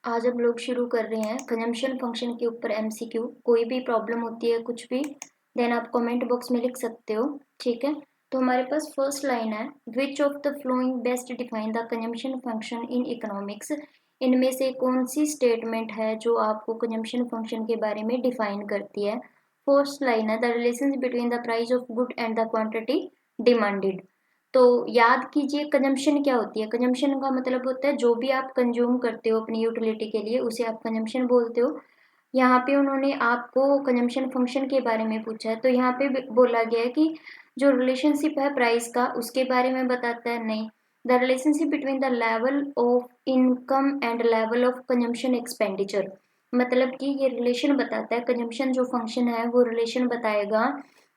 आज हम लोग शुरू कर रहे हैं कंजम्पशन फंक्शन के ऊपर एमसीक्यू। कोई भी प्रॉब्लम होती है कुछ भी, देन आप कमेंट बॉक्स में लिख सकते हो। ठीक है, तो हमारे पास फर्स्ट लाइन है, विच of the flowing best define the consumption function in economics. इनमें से कौन सी स्टेटमेंट है जो आपको कंजम्पशन फंक्शन के बारे में डिफाइन करती है। फर्स्ट लाइन है, the relation between the price of good and the quantity demanded. तो याद कीजिए कंजम्पशन क्या होती है। कंजम्पशन का मतलब होता है जो भी आप कंज्यूम करते हो अपनी यूटिलिटी के लिए, उसे आप कंजम्पशन बोलते हो। यहाँ पे उन्होंने आपको कंजम्पशन फंक्शन के बारे में पूछा है, तो यहाँ पे बोला गया है कि जो रिलेशनशिप है प्राइस का उसके बारे में बताता है, नहीं। The relationship between the level of income and level of consumption expenditure, मतलब कि ये रिलेशन बताता है। कंजम्पशन जो फंक्शन है वो रिलेशन बताएगा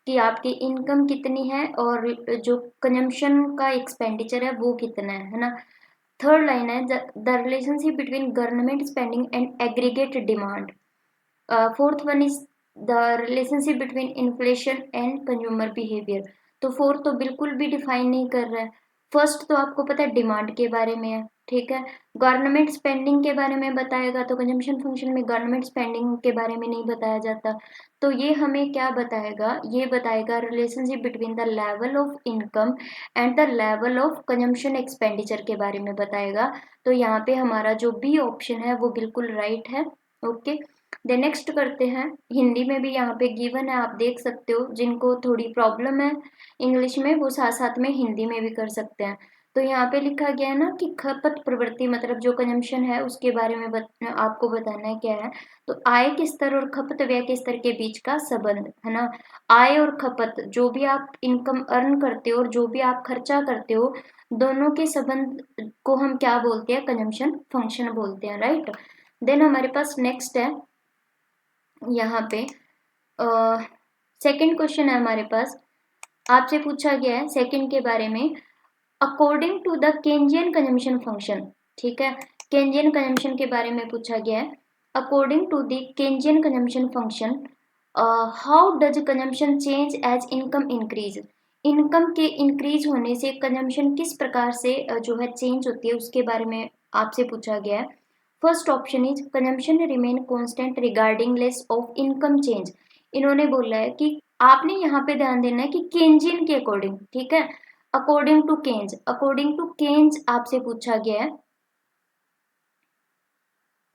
कि आपकी इनकम कितनी है और जो कंजम्पशन का एक्सपेंडिचर है वो कितना है ना। थर्ड लाइन है, the relationship between government spending and aggregate demand. Fourth one is the relationship between inflation and consumer behaviour. तो फोर्थ तो बिल्कुल भी डिफाइन नहीं कर रहा है। फर्स्ट तो आपको पता है डिमांड के बारे में है, ठीक है। गवर्नमेंट स्पेंडिंग के बारे में बताएगा, तो कंजम्पशन फंक्शन में गवर्नमेंट स्पेंडिंग के बारे में नहीं बताया जाता। तो ये हमें क्या बताएगा, ये बताएगा relationship between the level of income and the level of consumption expenditure के बारे में बताएगा। तो यहाँ पे हमारा जो बी ऑप्शन है वो बिल्कुल राइट है। ओके, दे नेक्स्ट करते हैं। हिंदी में भी यहाँ पे गिवन है, आप देख सकते हो। जिनको थोड़ी प्रॉब्लम है इंग्लिश में वो साथ साथ में हिंदी में भी कर सकते हैं। तो यहाँ पे लिखा गया है ना कि खपत प्रवृत्ति, मतलब जो कंजम्पशन है उसके बारे में आपको बताना है क्या है। तो आय के स्तर और खपत व्यय के स्तर के बीच का संबंध है ना। आय और खपत, जो भी आप इनकम अर्न करते हो और जो भी आप खर्चा करते हो, दोनों के संबंध को हम क्या बोलते हैं, कंजम्पशन फंक्शन बोलते हैं, राइट। देन हमारे पास नेक्स्ट है यहाँ पे सेकंड क्वेश्चन है हमारे पास। आपसे पूछा गया है सेकंड के बारे में, according to the Keynesian consumption function. ठीक है, केंजियन कंजम्पशन के बारे में पूछा गया है। According to the Keynesian consumption function, how does consumption change as income increase. Income के इंक्रीज होने से कंजम्पशन किस प्रकार से जो है चेंज होती है, उसके बारे में आपसे पूछा गया है। First option is consumption remain constant regarding less of income change. इन्होंने बोला है कि आपने यहाँ पे ध्यान देना है कि केंजियन के अकॉर्डिंग, ठीक है। According to Keynes, according to Keynes आपसे पूछा गया है।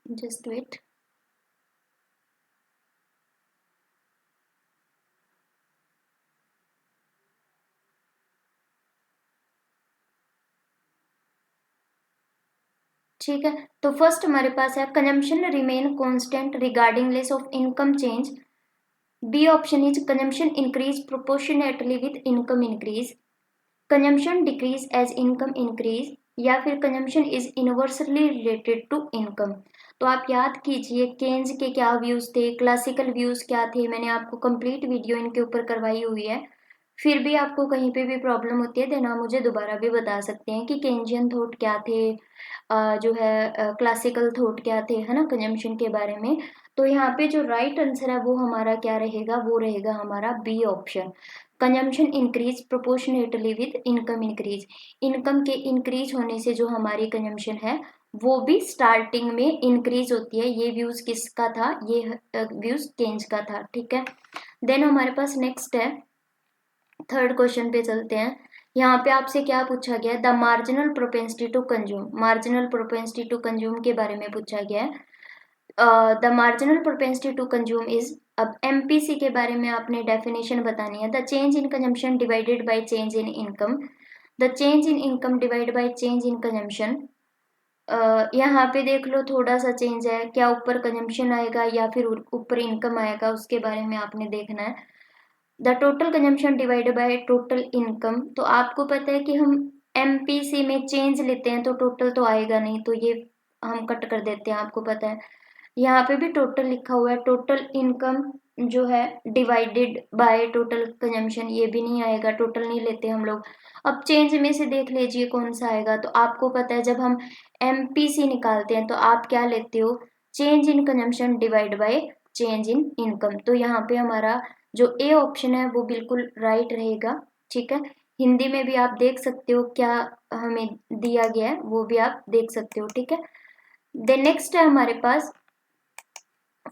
Just wait. ठीक है, तो फर्स्ट हमारे पास है consumption remain constant regarding less of income change. B option is consumption increase proportionately with income increase, consumption decrease as income increase, या फिर consumption is inversely related to income. तो आप याद कीजिए केन्स के क्या व्यूज थे, क्लासिकल व्यूज क्या थे, मैंने आपको कंप्लीट वीडियो इनके ऊपर करवाई हुई है। फिर भी आपको कहीं पे भी प्रॉब्लम होती है देन आप मुझे दोबारा भी बता सकते हैं कि केंजियन थॉट क्या थे, जो है क्लासिकल थॉट क्या थे, है ना, कंजम्पशन के बारे में। तो यहाँ पे जो राइट आंसर है वो हमारा क्या रहेगा, वो रहेगा हमारा B option, consumption increase proportionately with income increase. Income के इंक्रीज होने से जो हमारी कंजम्पशन है वो भी स्टार्टिंग में इंक्रीज होती है। ये व्यूज किसका था, ये व्यूज केंज का था, ठीक है। देन हमारे पास नेक्स्ट है, थर्ड क्वेश्चन पे चलते हैं। यहाँ पे आपसे क्या पूछा गया, the marginal propensity to consume. Marginal propensity to consume के बारे में पूछा गया है। The marginal propensity to consume is, अब एमपीसी के बारे में आपने डेफिनेशन बतानी है, the change in consumption divided by change in income. The change in income divide by change in consumption. यहाँ पे देख लो थोड़ा सा चेंज है, क्या ऊपर कंजम्पशन आएगा या फिर ऊपर इनकम आएगा, उसके बारे में आपने देखना है। The total consumption divided by total income, तो आपको पता है कि हम एमपीसी में चेंज लेते हैं तो टोटल तो आएगा नहीं, तो ये हम कट कर देते हैं, आपको पता है। यहाँ पे भी टोटल लिखा हुआ है, टोटल इनकम जो है डिवाइडेड बाय टोटल कंजम्पशन, ये भी नहीं आएगा, टोटल नहीं लेते हम लोग। अब चेंज में से देख लीजिए कौन सा आएगा, तो आपको पता है जब हम एमपीसी निकालते हैं तो आप क्या लेते हो, change in consumption divide by change in income. तो यहाँ पे हमारा जो ए ऑप्शन है वो बिल्कुल राइट रहेगा, ठीक है। हिंदी में भी आप देख सकते हो क्या हमें दिया गया है, वो भी आप देख सकते हो, ठीक है। देन नेक्स्ट है हमारे पास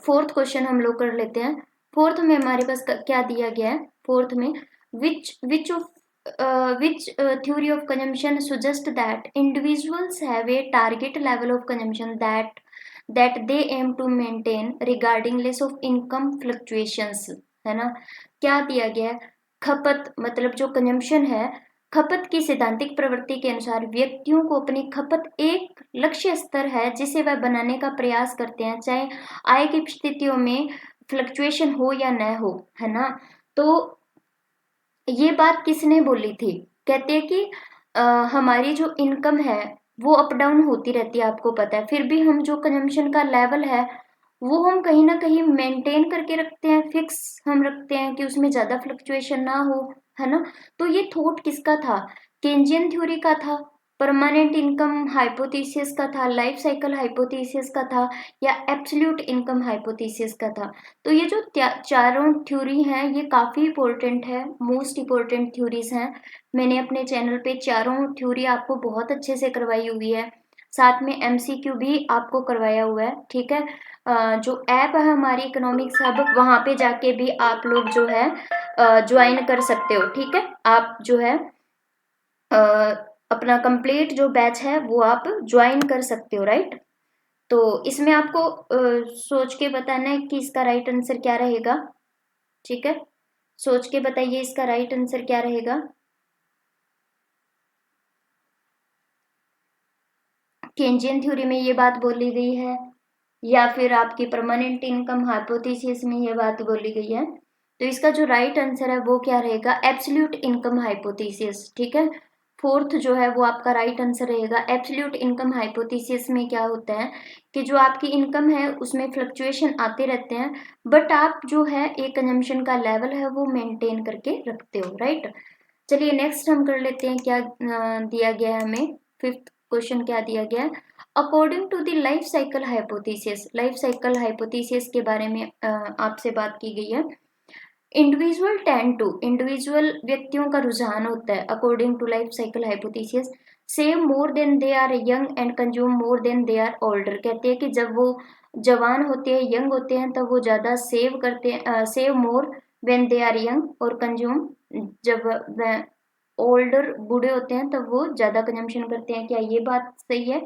फोर्थ क्वेश्चन हम लोग कर लेते हैं। फोर्थ में हमारे पास क्या दिया गया है, फोर्थ में which theory of consumption suggests that individuals have a target level of consumption that they aim to maintain regardless of income fluctuations, है ना। क्या दिया गया है, खपत मतलब जो कंजम्पशन है, खपत की सैद्धांतिक प्रवृत्ति के अनुसार व्यक्तियों को अपनी खपत एक लक्ष्य स्तर है जिसे वह बनाने का प्रयास करते हैं, चाहे आय की स्थितियों में फ्लक्चुएशन हो या न हो, है ना। तो ये बात किसने बोली थी, कहते हैं कि हमारी जो इनकम है वो अप डाउन होती रहती है, आपको पता है, फिर भी हम जो कंजम्पशन का लेवल है वो हम कहीं ना कहीं मेंटेन करके रखते हैं, फिक्स हम रखते हैं कि उसमें ज्यादा फ्लक्चुएशन ना हो, है ना। तो ये थॉट किसका था, केंजियन थ्योरी का था, परमानेंट इनकम हाइपोथेसिस का था, लाइफ साइकिल हाइपोथेसिस का था, या एब्सोल्यूट इनकम हाइपोथेसिस का था। तो ये जो चारों थ्योरी हैं ये काफ़ी इंपॉर्टेंट है, मोस्ट इंपॉर्टेंट थ्योरीज हैं। मैंने अपने चैनल पे चारों थ्योरी आपको बहुत अच्छे से करवाई हुई है, साथ में एमसीक्यू भी आपको करवाया हुआ है, ठीक है। जो ऐप है हमारी इकोनॉमिक्स हब, वहाँ पे जाके भी आप लोग जो है ज्वाइन कर सकते हो, ठीक है। आप जो है अपना कंप्लीट जो बैच है वो आप ज्वाइन कर सकते हो, राइट। तो इसमें आपको सोच के बताना है कि इसका राइट आंसर क्या रहेगा, ठीक है। सोच के बताइए इसका राइट आंसर क्या रहेगा। केंजियन थ्योरी में ये बात बोली गई है या फिर आपकी परमानेंट इनकम हाइपोथेसिस में ये बात बोली गई है। तो इसका जो राइट आंसर है वो क्या रहेगा, एब्सोल्यूट इनकम हाइपोथेसिस, ठीक है। फोर्थ जो है वो आपका राइट आंसर रहेगा। एब्सोल्यूट इनकम हाइपोथेसिस में क्या होता है कि जो आपकी इनकम है उसमें फ्लक्चुएशन आते रहते हैं, बट आप जो है एक कंजम्पशन का लेवल है वो मेंटेन करके रखते हो, राइट। चलिए नेक्स्ट हम कर लेते हैं, क्या दिया गया है हमें। फिफ्थ क्वेश्चन क्या दिया गया है, according to the life cycle hypothesis, life cycle hypothesis के बारे में आपसे बात की गई है। इंडिविजुअल व्यक्तियों का रुझान होता है, according to life cycle hypothesis, save more than they are young and consume more than they are older. कहते हैं कि जब वो जवान होते हैं, यंग होते हैं, तब वो ज़्यादा सेव करते हैं, save more when they are young, और कंज्यूम जब ओल्डर बूढ़े होते हैं तब वो ज़्यादा कंजम्पशन करते हैं। क्या ये बात सही है,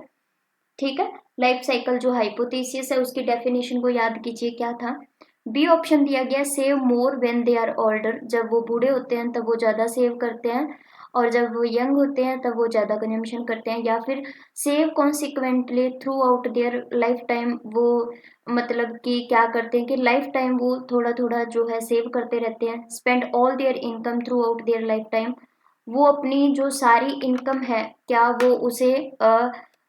ठीक है। लाइफ साइकिल जो हाइपोथेसिस है उसकी डेफिनेशन को याद कीजिए, क्या था। बी ऑप्शन दिया गया, save more when they are older, जब वो बूढ़े होते हैं तब वो ज़्यादा सेव करते हैं, और जब वो यंग होते हैं तब वो ज़्यादा कंजम्पशन करते हैं। या फिर save consequently through out their life time, वो मतलब कि क्या करते हैं कि लाइफ टाइम वो थोड़ा थोड़ा जो है सेव करते रहते हैं। Spend all their income through out their life time, वो अपनी जो सारी इनकम है क्या वो उसे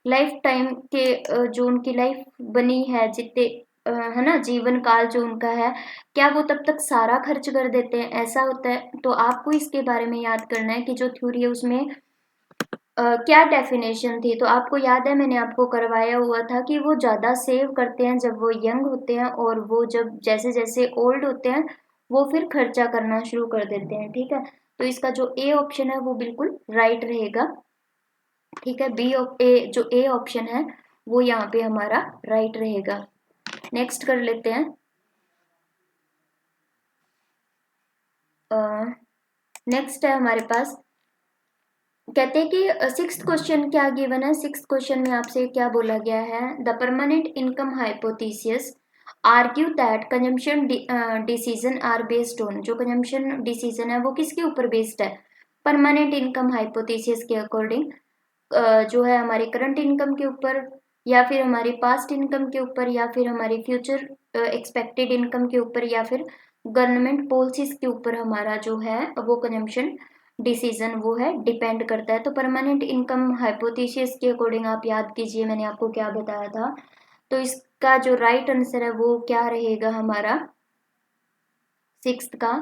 लाइफ टाइम के जो उनकी लाइफ बनी है जितने है ना, जीवन काल जो उनका है, क्या वो तब तक सारा खर्च कर देते हैं, ऐसा होता है। तो आपको इसके बारे में याद करना है कि जो थ्योरी है उसमें क्या डेफिनेशन थी। तो आपको याद है मैंने आपको करवाया हुआ था कि वो ज़्यादा सेव करते हैं जब वो यंग होते हैं, और वो जब जैसे जैसे ओल्ड होते हैं वो फिर खर्चा करना शुरू कर देते हैं, ठीक है। तो इसका जो ए ऑप्शन है वो बिल्कुल राइट रहेगा, ठीक है। जो ए ऑप्शन है वो यहाँ पे हमारा राइट रहेगा। नेक्स्ट कर लेते हैं। नेक्स्ट है हमारे पास, कहते हैं कि सिक्स्थ क्वेश्चन क्या गिवन है। सिक्स्थ क्वेश्चन में आपसे क्या बोला गया है, the permanent income hypothesis argue that consumption decision are based on, जो कंजम्पशन डिसीजन है वो किसके ऊपर बेस्ड है, परमानेंट इनकम हाइपोथेसिस के अकॉर्डिंग जो है हमारी करंट इनकम के ऊपर, या फिर हमारी पास्ट इनकम के ऊपर, या फिर हमारी फ्यूचर एक्सपेक्टेड इनकम के ऊपर, या फिर गवर्नमेंट पॉलिसीज के ऊपर हमारा जो है वो कंजम्पशन डिसीजन वो है डिपेंड करता है। तो परमानेंट इनकम हाइपोथेसिस के अकॉर्डिंग आप याद कीजिए मैंने आपको क्या बताया था। तो इसका जो राइट आंसर है वो क्या रहेगा हमारा सिक्स्थ का,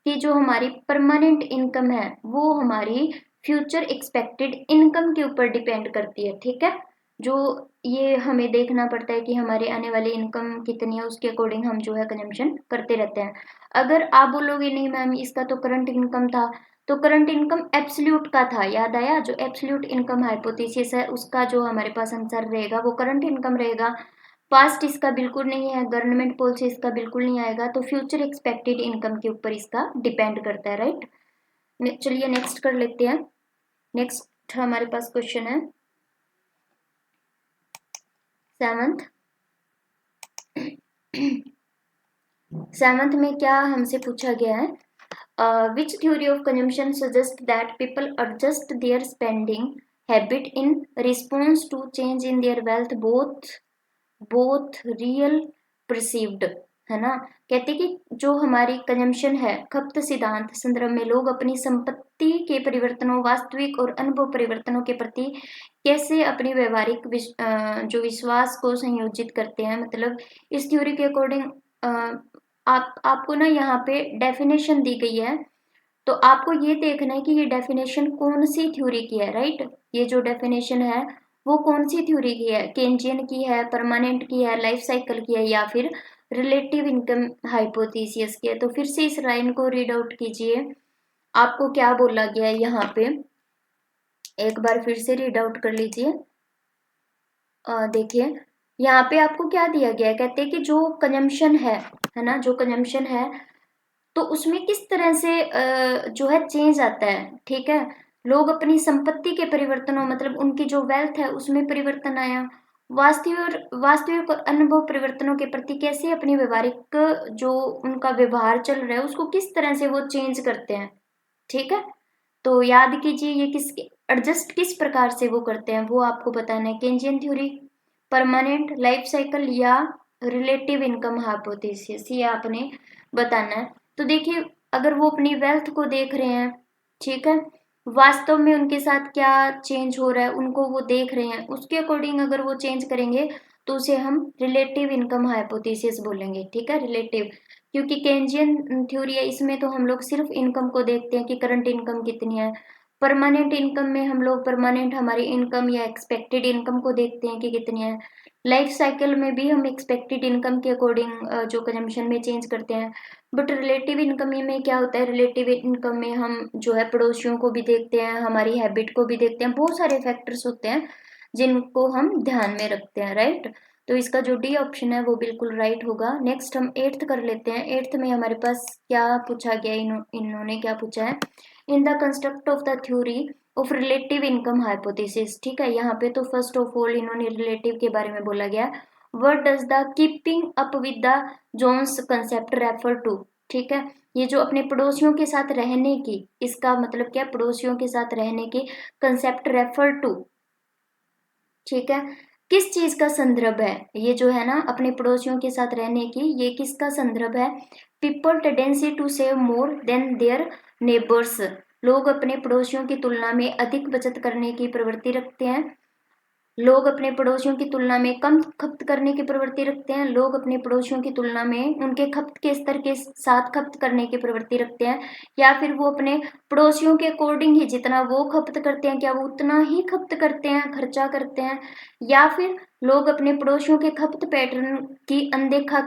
कि जो हमारी परमानेंट इनकम है वो हमारी फ्यूचर एक्सपेक्टेड इनकम के ऊपर डिपेंड करती है, ठीक है। जो ये हमें देखना पड़ता है कि हमारी आने वाली इनकम कितनी है, उसके अकॉर्डिंग हम जो है कंजम्पशन करते रहते हैं। अगर आप बोलोगे नहीं मैम इसका तो करंट इनकम था, तो करंट इनकम एब्सोल्यूट का था, याद आया, जो एब्सोल्यूट इनकम हाइपोथेसिस है उसका जो हमारे पास आंसर रहेगा वो करंट इनकम रहेगा। पास्ट इसका बिल्कुल नहीं है, गवर्नमेंट पॉलिसी इसका बिल्कुल नहीं आएगा, तो फ्यूचर एक्सपेक्टेड इनकम के ऊपर इसका डिपेंड करता है, राइट। चलिए नेक्स्ट कर लेते हैं। नेक्स्ट हमारे पास क्वेश्चन है 7th। 7th में क्या हमसे पूछा गया है, which theory of consumption suggests that people adjust their spending habit in response to change in their wealth, both real perceived, है ना। कहते कि जो हमारी कंजम्पशन है, खपत सिद्धांत संदर्भ में लोग अपनी संपत्ति के परिवर्तनों, वास्तविक और अनुभव परिवर्तनों के प्रति कैसे अपनी व्यवहारिक जो विश्वास को संयोजित करते हैं। मतलब इस थ्योरी के अकॉर्डिंग आपको ना यहाँ पे डेफिनेशन दी गई है, तो आपको ये देखना है कि ये डेफिनेशन कौन सी थ्योरी की है, राइट। ये जो डेफिनेशन है वो कौन सी थ्योरी की है, केंजियन की है, परमानेंट की है, लाइफ साइकिल की है, या फिर रिलेटिव इनकम हाइपोथेसिस की है। तो फिर से इस लाइन को रीड आउट कीजिए, आपको क्या बोला गया है यहाँ पे, एक बार फिर से रीड आउट कर लीजिए। देखिए यहाँ पे आपको क्या दिया गया है, कहते हैं कि जो कंजम्पशन है ना, जो कंजम्पशन है तो उसमें किस तरह से जो है चेंज आता है, ठीक है। लोग अपनी संपत्ति के परिवर्तनों, मतलब उनकी जो वेल्थ है उसमें परिवर्तन आया, वास्तविक और अनुभव परिवर्तनों के प्रति कैसे अपनी व्यवहारिक जो उनका व्यवहार चल रहा है उसको किस तरह से वो चेंज करते हैं, ठीक है। तो याद कीजिए ये एडजस्ट किस प्रकार से वो करते हैं वो आपको बताना है। Keynesian theory, permanent, life cycle या रिलेटिव इनकम हाइपोथेसिस, ये आपने बताना है। तो देखिए अगर वो अपनी वेल्थ को देख रहे हैं, ठीक है, वास्तव में उनके साथ क्या चेंज हो रहा है उनको वो देख रहे हैं, उसके अकॉर्डिंग अगर वो चेंज करेंगे तो उसे हम रिलेटिव इनकम हाइपोथेसिस बोलेंगे, ठीक है, रिलेटिव। क्योंकि केंजियन थ्योरी है इसमें तो हम लोग सिर्फ इनकम को देखते हैं कि करंट इनकम कितनी है। परमानेंट इनकम में हम लोग परमानेंट हमारी इनकम या एक्सपेक्टेड इनकम को देखते हैं कि कितनी है। लाइफ साइकिल में भी हम एक्सपेक्टेड इनकम के अकॉर्डिंग जो कंजम्पशन में चेंज करते हैं। बट रिलेटिव इनकम में क्या होता है, रिलेटिव इनकम में हम जो है पड़ोसियों को भी देखते हैं, हमारी हैबिट को भी देखते हैं, बहुत सारे फैक्टर्स होते हैं जिनको हम ध्यान में रखते हैं, राइट। तो इसका जो डी ऑप्शन है वो बिल्कुल राइट होगा। नेक्स्ट हम 8th कर लेते हैं। 8th में हमारे पास क्या पूछा गया, इन्होंने क्या पूछा है, in the construct of the theory of relative income hypothesis, ठीक है। यहाँ पे तो फर्स्ट ऑफ ऑल इन्होंने रिलेटिव के बारे में बोला गया। What does the keeping up with the Jones concept refer to, ठीक है। ये जो अपने पड़ोसियों के साथ रहने की, इसका मतलब क्या, पड़ोसियों के साथ रहने की कंसेप्ट रेफर टू, ठीक है, किस चीज का संदर्भ है, ये जो है ना अपने पड़ोसियों के साथ रहने की, ये किसका संदर्भ है। People tendency to save more than their neighbours, लोग अपने पड़ोसियों की तुलना में अधिक बचत करने की प्रवृत्ति रखते हैं। लोग अपने पड़ोसियों की तुलना में कम खपत करने की प्रवृत्ति रखते हैं। लोग अपने पड़ोसियों की तुलना में उनके खपत के स्तर के साथ खपत करने की प्रवृत्ति रखते हैं, या फिर वो अपने पड़ोसियों के अकॉर्डिंग ही जितना वो खपत करते हैं क्या वो उतना ही खपत करते हैं, खर्चा करते हैं, या फिर लोग अपने पड़ोसियों के खपत पैटर्न की अनदेखा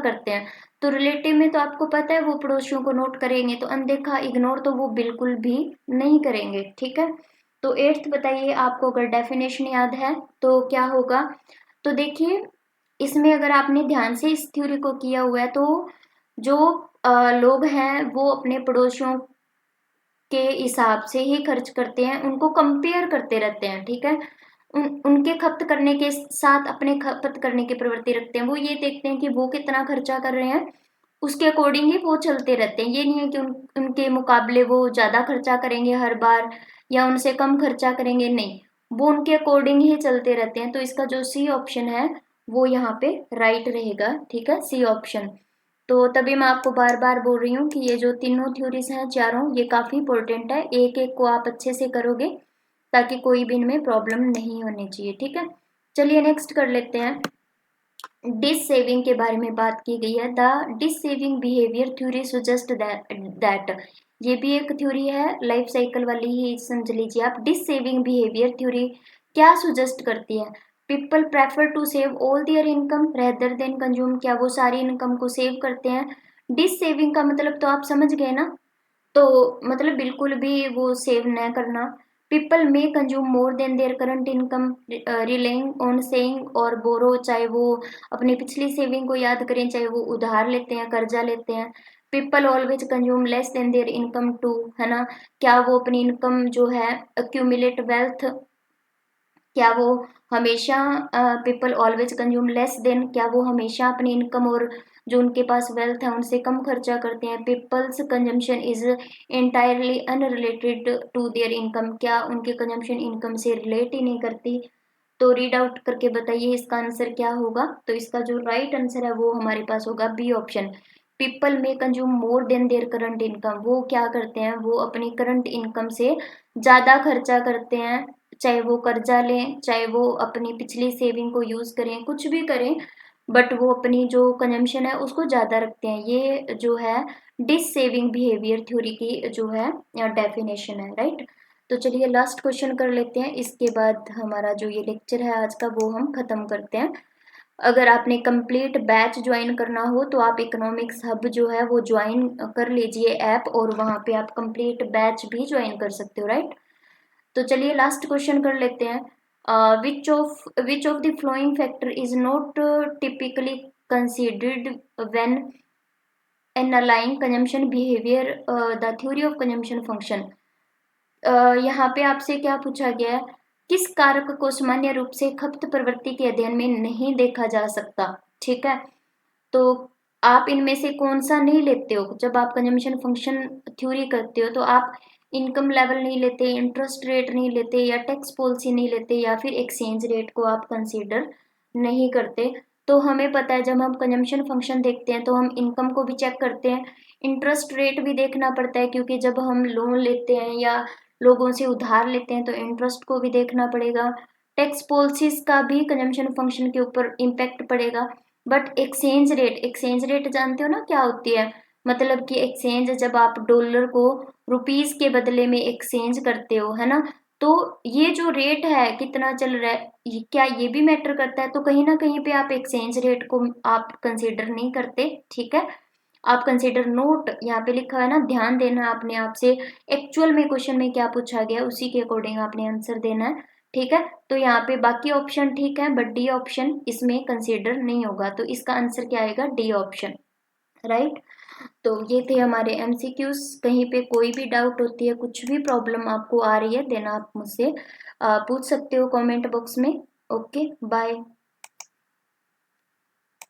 करते हैं। तो रिलेटिव में तो आपको पता है वो पड़ोसियों को नोट करेंगे, तो अनदेखा इग्नोर तो वो बिल्कुल भी नहीं करेंगे, ठीक है। तो 8th बताइए आपको, अगर डेफिनेशन याद है तो क्या होगा। तो देखिए इसमें अगर आपने ध्यान से इस थ्योरी को किया हुआ है तो जो लोग हैं वो अपने पड़ोसियों के हिसाब से ही खर्च करते हैं, उनको कंपेयर करते रहते हैं, ठीक है। उनके खपत करने के साथ अपने खपत करने की प्रवृत्ति रखते हैं। वो ये देखते हैं कि वो कितना खर्चा कर रहे हैं, उसके अकॉर्डिंग ही वो चलते रहते हैं। ये नहीं है कि उनके मुकाबले वो ज़्यादा खर्चा करेंगे हर बार या उनसे कम खर्चा करेंगे, नहीं, वो उनके अकॉर्डिंग ही चलते रहते हैं। तो इसका जो सी ऑप्शन है वो यहाँ पे राइट रहेगा, ठीक है, सी ऑप्शन। तो तभी मैं आपको बार बार बोल रही हूँ कि ये जो तीनों थ्योरीज हैं चारों, ये काफ़ी इंपॉर्टेंट है, एक एक को आप अच्छे से करोगे ताकि कोई भी इनमें प्रॉब्लम नहीं होनी चाहिए, ठीक है। चलिए नेक्स्ट कर लेते हैं। डिस सेविंग के बारे में बात की गई है। The dissaving behaviour theory suggest that, ये भी एक थ्योरी है, लाइफ साइकिल वाली ही समझ लीजिए आप। डिस सेविंग बिहेवियर थ्योरी क्या सुजेस्ट करती है, people prefer to save all their income rather than consume, क्या वो सारी इनकम को सेव करते हैं। डिस सेविंग का मतलब तो आप समझ गए ना, तो मतलब बिल्कुल भी वो सेव न करना। People may consume more than their current income, relying on saving और बोरो, चाहे वो अपनी पिछली सेविंग को याद करें, चाहे वो उधार लेते हैं, कर्जा लेते हैं। People always consume less than their income too, है ना, क्या वो अपनी इनकम जो है अक्यूमुलेट वेल्थ, क्या वो हमेशा, people always consume less then, क्या वो हमेशा अपनी इनकम और जो उनके पास वेल्थ है उनसे कम खर्चा करते हैं। People's consumption is entirely unrelated to their income, क्या उनकी कंजम्पशन इनकम से रिलेट ही नहीं करती। तो रीड आउट करके बताइए इसका आंसर क्या होगा। तो इसका जो राइट आंसर है वो हमारे पास होगा बी ऑप्शन। पीपल में consume more than their current income, वो क्या करते हैं, वो अपनी करंट इनकम से ज़्यादा खर्चा करते हैं, चाहे वो कर्जा लें, चाहे वो अपनी पिछली सेविंग को यूज़ करें, कुछ भी करें, बट वो अपनी जो कंजम्पशन है उसको ज़्यादा रखते हैं। ये जो है डिस सेविंग बिहेवियर थ्योरी की जो है डेफिनेशन है, राइट। तो चलिए लास्ट क्वेश्चन कर लेते हैं, इसके बाद हमारा जो ये लेक्चर है आज का वो हम ख़त्म करते हैं। अगर आपने कंप्लीट बैच ज्वाइन करना हो तो आप इकोनॉमिक्स हब जो है वो ज्वाइन कर लीजिए ऐप, और वहाँ पे आप कंप्लीट बैच भी ज्वाइन कर सकते हो, राइट। तो चलिए लास्ट क्वेश्चन कर लेते हैं। Which of the following factor is not typically considered when analysing consumption behaviour, the theory of consumption function. यहाँ पे आपसे क्या पूछा गया है, किस कारक को सामान्य रूप से खपत प्रवृत्ति के अध्ययन में नहीं देखा जा सकता, ठीक है। तो आप इनमें से कौन सा नहीं लेते हो जब आप कंजम्पशन फंक्शन थ्योरी करते हो, तो आप इनकम लेवल नहीं लेते, इंटरेस्ट रेट नहीं लेते, या टैक्स पॉलिसी नहीं लेते, या फिर एक्सचेंज रेट को आप कंसीडर नहीं करते। तो हमें पता है जब हम कंजम्पशन फंक्शन देखते हैं तो हम इनकम को भी चेक करते हैं, इंटरेस्ट रेट भी देखना पड़ता है, क्योंकि जब हम लोन लेते हैं या लोगों से उधार लेते हैं तो इंटरेस्ट को भी देखना पड़ेगा, टैक्स पॉलिसीज का भी कंजम्पशन फंक्शन के ऊपर इम्पैक्ट पड़ेगा। बट एक्सचेंज रेट जानते हो ना क्या होती है, मतलब कि एक्सचेंज जब आप डॉलर को रुपीस के बदले में एक्सचेंज करते हो, है ना, तो ये जो रेट है कितना चल रहा है, क्या ये भी मैटर करता है। तो कहीं ना कहीं पे आप एक्सचेंज रेट को आप कंसीडर नहीं करते, ठीक है। आप कंसीडर नोट यहाँ पे लिखा हुआ है ना, ध्यान देना अपने आप से, एक्चुअल में क्वेश्चन में क्या पूछा गया उसी के अकॉर्डिंग आपने आंसर देना है, ठीक है। तो यहाँ पे बाकी ऑप्शन ठीक है, बट डी ऑप्शन इसमें कंसीडर नहीं होगा, तो इसका आंसर क्या आएगा, डी ऑप्शन, राइट। तो ये थे हमारे एमसीक्यूज। कहीं पे कोई भी डाउट होती है, कुछ भी प्रॉब्लम आपको आ रही है, देन आप मुझसे पूछ सकते हो कमेंट बॉक्स में। Okay, bye.